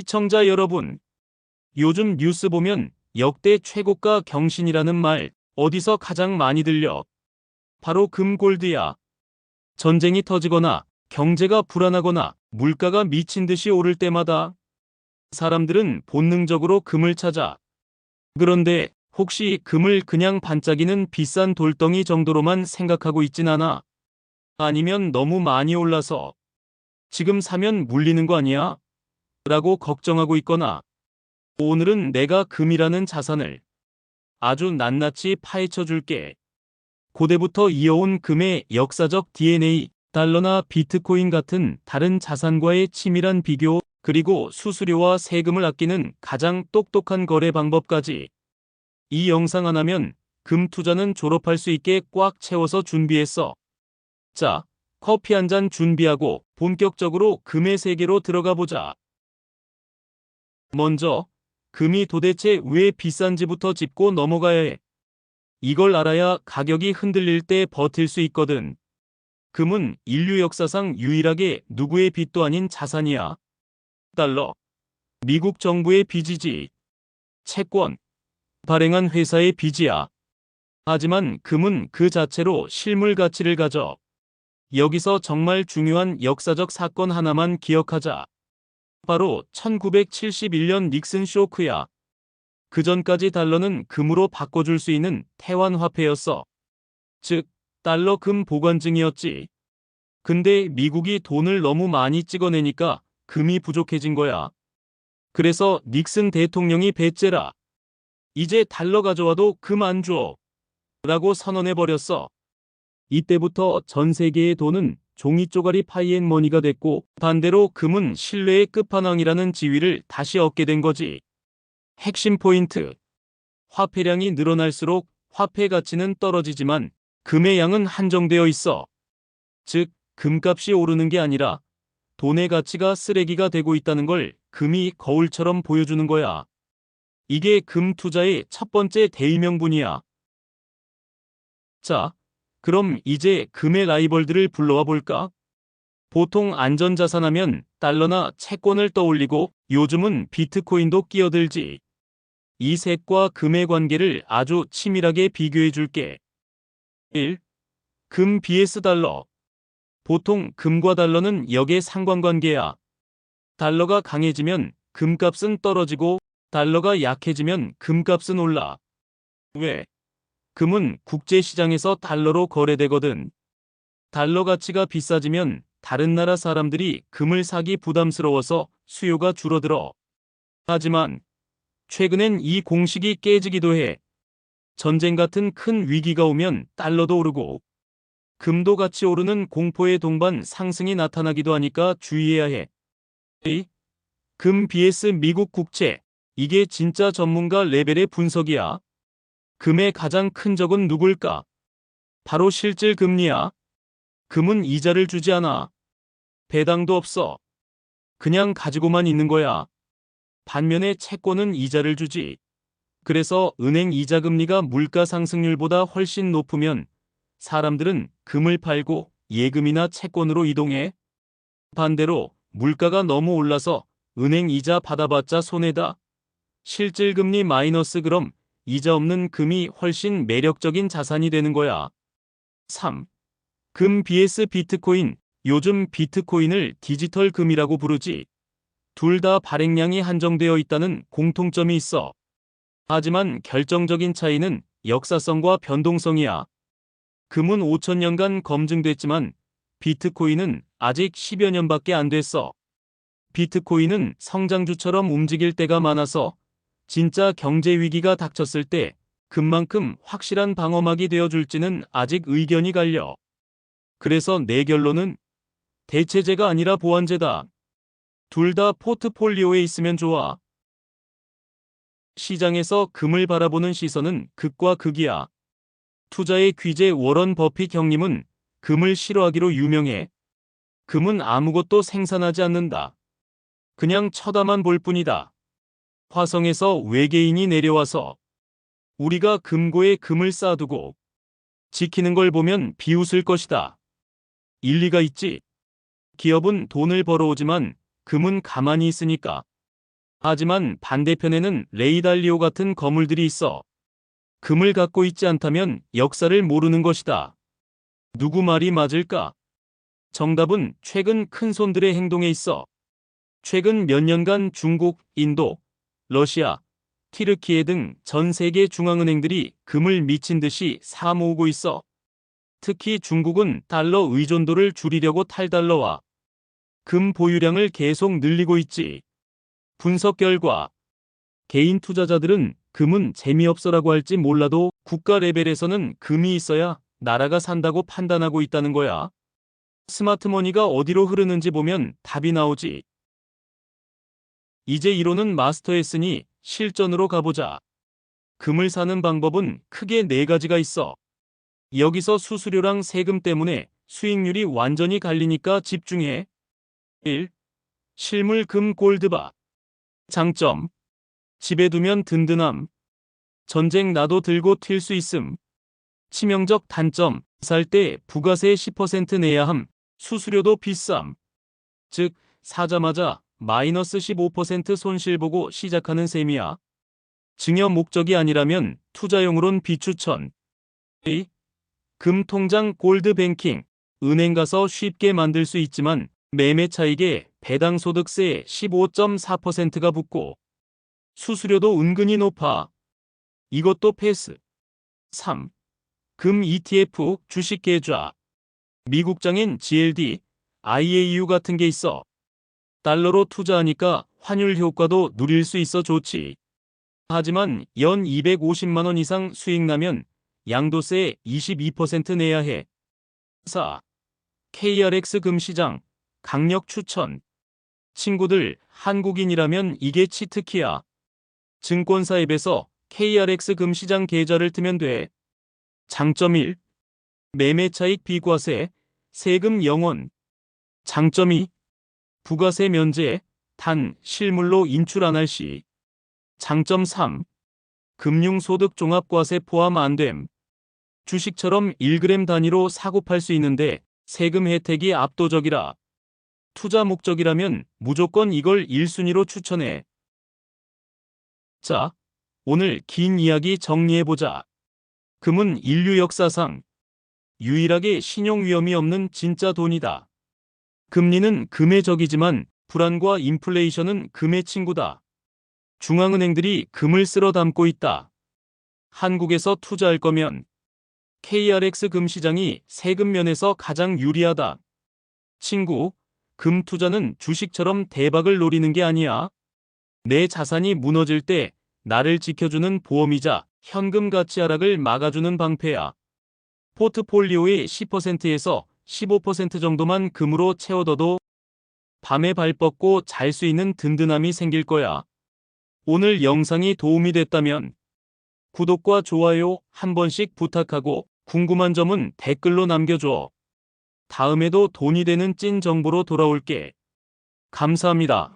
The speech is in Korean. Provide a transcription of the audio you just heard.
시청자 여러분, 요즘 뉴스 보면 역대 최고가 경신이라는 말 어디서 가장 많이 들려? 바로 금골드야. 전쟁이 터지거나 경제가 불안하거나 물가가 미친 듯이 오를 때마다 사람들은 본능적으로 금을 찾아. 그런데 혹시 금을 그냥 반짝이는 비싼 돌덩이 정도로만 생각하고 있진 않아? 아니면 너무 많이 올라서 지금 사면 물리는 거 아니야? 라고 걱정하고 있거나, 오늘은 내가 금이라는 자산을 아주 낱낱이 파헤쳐 줄게. 고대부터 이어온 금의 역사적 DNA, 달러나 비트코인 같은 다른 자산과의 치밀한 비교, 그리고 수수료와 세금을 아끼는 가장 똑똑한 거래 방법까지. 이 영상 하나면 금 투자는 졸업할 수 있게 꽉 채워서 준비했어. 자, 커피 한 잔 준비하고 본격적으로 금의 세계로 들어가 보자. 먼저, 금이 도대체 왜 비싼지부터 짚고 넘어가야 해. 이걸 알아야 가격이 흔들릴 때 버틸 수 있거든. 금은 인류 역사상 유일하게 누구의 빚도 아닌 자산이야. 달러, 미국 정부의 빚이지. 채권, 발행한 회사의 빚이야. 하지만 금은 그 자체로 실물 가치를 가져. 여기서 정말 중요한 역사적 사건 하나만 기억하자. 바로 1971년 닉슨 쇼크야. 그 전까지 달러는 금으로 바꿔줄 수 있는 태환 화폐였어. 즉, 달러 금 보관증이었지. 근데 미국이 돈을 너무 많이 찍어내니까 금이 부족해진 거야. 그래서 닉슨 대통령이 배째라. 이제 달러 가져와도 금 안 줘. 라고 선언해버렸어. 이때부터 전 세계의 돈은 종이 쪼가리 파이앤머니가 됐고, 반대로 금은 신뢰의 끝판왕이라는 지위를 다시 얻게 된 거지. 핵심 포인트. 화폐량이 늘어날수록 화폐 가치는 떨어지지만 금의 양은 한정되어 있어. 즉, 금값이 오르는 게 아니라 돈의 가치가 쓰레기가 되고 있다는 걸 금이 거울처럼 보여주는 거야. 이게 금 투자의 첫 번째 대의명분이야. 자, 그럼 이제 금의 라이벌들을 불러와 볼까? 보통 안전자산 하면 달러나 채권을 떠올리고 요즘은 비트코인도 끼어들지. 이 셋과 금의 관계를 아주 치밀하게 비교해 줄게. 1. 금 vs 달러. 보통 금과 달러는 역의 상관관계야. 달러가 강해지면 금값은 떨어지고 달러가 약해지면 금값은 올라. 왜? 금은 국제시장에서 달러로 거래되거든. 달러 가치가 비싸지면 다른 나라 사람들이 금을 사기 부담스러워서 수요가 줄어들어. 하지만 최근엔 이 공식이 깨지기도 해. 전쟁 같은 큰 위기가 오면 달러도 오르고 금도 같이 오르는 공포의 동반 상승이 나타나기도 하니까 주의해야 해. 금 vs 미국 국채. 이게 진짜 전문가 레벨의 분석이야. 금의 가장 큰 적은 누굴까? 바로 실질 금리야. 금은 이자를 주지 않아. 배당도 없어. 그냥 가지고만 있는 거야. 반면에 채권은 이자를 주지. 그래서 은행 이자 금리가 물가 상승률보다 훨씬 높으면 사람들은 금을 팔고 예금이나 채권으로 이동해. 반대로 물가가 너무 올라서 은행 이자 받아봤자 손해다. 실질 금리 마이너스, 그럼 이자 없는 금이 훨씬 매력적인 자산이 되는 거야. 3. 금 vs 비트코인. 요즘 비트코인을 디지털 금이라고 부르지. 둘 다 발행량이 한정되어 있다는 공통점이 있어. 하지만 결정적인 차이는 역사성과 변동성이야. 금은 5,000년간 검증됐지만 비트코인은 아직 10여 년밖에 안 됐어. 비트코인은 성장주처럼 움직일 때가 많아서 진짜 경제 위기가 닥쳤을 때 금만큼 확실한 방어막이 되어줄지는 아직 의견이 갈려. 그래서 내 결론은 대체제가 아니라 보완제다. 둘 다 포트폴리오에 있으면 좋아. 시장에서 금을 바라보는 시선은 극과 극이야. 투자의 귀재 워런 버핏 형님은 금을 싫어하기로 유명해. 금은 아무것도 생산하지 않는다. 그냥 쳐다만 볼 뿐이다. 화성에서 외계인이 내려와서 우리가 금고에 금을 쌓아두고 지키는 걸 보면 비웃을 것이다. 일리가 있지. 기업은 돈을 벌어오지만 금은 가만히 있으니까. 하지만 반대편에는 레이달리오 같은 거물들이 있어. 금을 갖고 있지 않다면 역사를 모르는 것이다. 누구 말이 맞을까? 정답은 최근 큰손들의 행동에 있어. 최근 몇 년간 중국, 인도, 러시아, 튀르키예 등 전 세계 중앙은행들이 금을 미친 듯이 사모으고 있어. 특히 중국은 달러 의존도를 줄이려고 탈달러와 금 보유량을 계속 늘리고 있지. 분석 결과 개인 투자자들은 금은 재미없어라고 할지 몰라도 국가 레벨에서는 금이 있어야 나라가 산다고 판단하고 있다는 거야. 스마트머니가 어디로 흐르는지 보면 답이 나오지. 이제 이론은 마스터했으니 실전으로 가보자. 금을 사는 방법은 크게 네 가지가 있어. 여기서 수수료랑 세금 때문에 수익률이 완전히 갈리니까 집중해. 1. 실물 금 골드바. 장점. 집에 두면 든든함. 전쟁 나도 들고 튈 수 있음. 치명적 단점. 살 때 부가세 10% 내야 함. 수수료도 비쌈. 즉, 사자마자 마이너스 15% 손실 보고 시작하는 셈이야. 증여 목적이 아니라면 투자용으론 비추천. 2. 금 통장 골드 뱅킹. 은행 가서 쉽게 만들 수 있지만 매매 차익에 배당 소득세 15.4%가 붙고 수수료도 은근히 높아. 이것도 패스. 3. 금 ETF 주식 계좌. 미국장엔 GLD, IAU 같은 게 있어. 달러로 투자하니까 환율 효과도 누릴 수 있어 좋지. 하지만 연 250만 원 이상 수익 나면 양도세 22% 내야 해. 4. KRX 금시장. 강력 추천. 친구들, 한국인이라면 이게 치트키야. 증권사 앱에서 KRX 금시장 계좌를 뜨면 돼. 장점 1. 매매 차익 비과세, 세금 0원. 장점 2. 부가세 면제, 단 실물로 인출 안 할 시. 장점 3. 금융소득종합과세 포함 안 됨. 주식처럼 1g 단위로 사고 팔 수 있는데 세금 혜택이 압도적이라. 투자 목적이라면 무조건 이걸 1순위로 추천해. 자, 오늘 긴 이야기 정리해보자. 금은 인류 역사상 유일하게 신용 위험이 없는 진짜 돈이다. 금리는 금의 적이지만 불안과 인플레이션은 금의 친구다. 중앙은행들이 금을 쓸어 담고 있다. 한국에서 투자할 거면 KRX 금시장이 세금 면에서 가장 유리하다. 친구, 금 투자는 주식처럼 대박을 노리는 게 아니야. 내 자산이 무너질 때 나를 지켜주는 보험이자 현금 가치 하락을 막아주는 방패야. 포트폴리오의 10%에서 15% 정도만 금으로 채워둬도 밤에 발 뻗고 잘 수 있는 든든함이 생길 거야. 오늘 영상이 도움이 됐다면 구독과 좋아요 한 번씩 부탁하고 궁금한 점은 댓글로 남겨줘. 다음에도 돈이 되는 찐 정보로 돌아올게. 감사합니다.